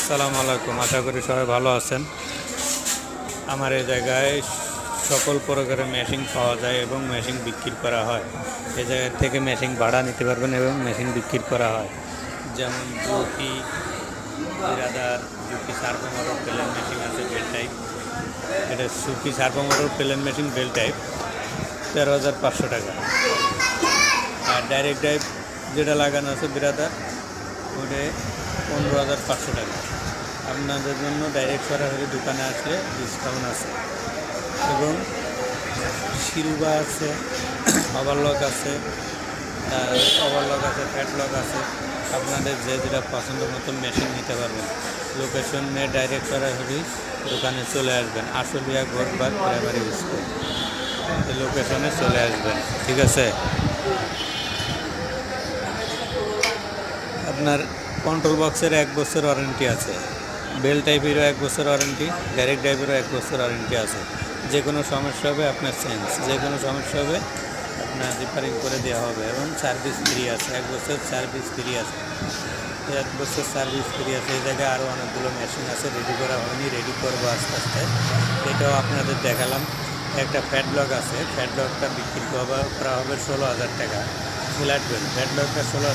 আসসালামু আলাইকুম, আশা করি সবাই ভালো আছেন। আমার এই জায়গায় সকল প্রকারের মেশিন পাওয়া যায় এবং মেশিন বিক্রি করা হয়। এই জায়গা থেকে মেশিন ভাড়া নিতে পারবেন এবং মেশিন বিক্রি করা হয়। যেমন জুপি, বিরাদার, জুপি সার্ভো মোটর প্লেন মেশিন আছে বেল টাইপ। এটা সুপি servo motor plain machine bell type 13,500 টাকা। আর ডাইরেক্ট ড্রাইভ যেটা লাগানো আছে বিরাদার, ওটা 15,500 টাকা। আপনাদের জন্য ডাইরেক্ট সরাসরি দোকানে আসলে ডিসকাউন্ট আছে এবং শিলবা আছে, ওভারলক আছে, ওভারলক আছে, ফ্যাটলক আছে। আপনাদের যে যেটা পছন্দ মতো মেশিন নিতে পারবেন। লোকেশনে ডাইরেক্ট সরাসরি দোকানে চলে আসবেন, আশুলিয়া গোরবাগ প্রাইমারি স্কুল। এই লোকেশনে চলে আসবেন, ঠিক আছে? আপনার কন্ট্রোল বক্সের 1 বছর ওয়ারেন্টি আছে, বেল টাইপেরও 1 বছর ওয়ারেন্টি, ডাইরেক্ট ড্রাইভেরও 1 বছর ওয়ারেন্টি আছে। যে কোনো সমস্যা হবে আপনার চেঞ্জ, যে কোনো সমস্যা হবে আপনার রিপেয়ারিং করে দেওয়া হবে এবং সার্ভিস ফ্রি আছে, 1 বছর সার্ভিস ফ্রি আছে, 1 বছর সার্ভিস ফ্রি আছে। এই জায়গায় আরও অনেকগুলো মেশিন আছে, রেডি করা হয়নি, রেডি করবো আস্তে আস্তে। এটাও আপনাদের দেখালাম। একটা ফ্যাটলক আছে, ফ্যাটলকটা বিক্রি করা হবে 16,000 টাকা। ফ্ল্যাট বেল ফ্যাটলকটা 16,000।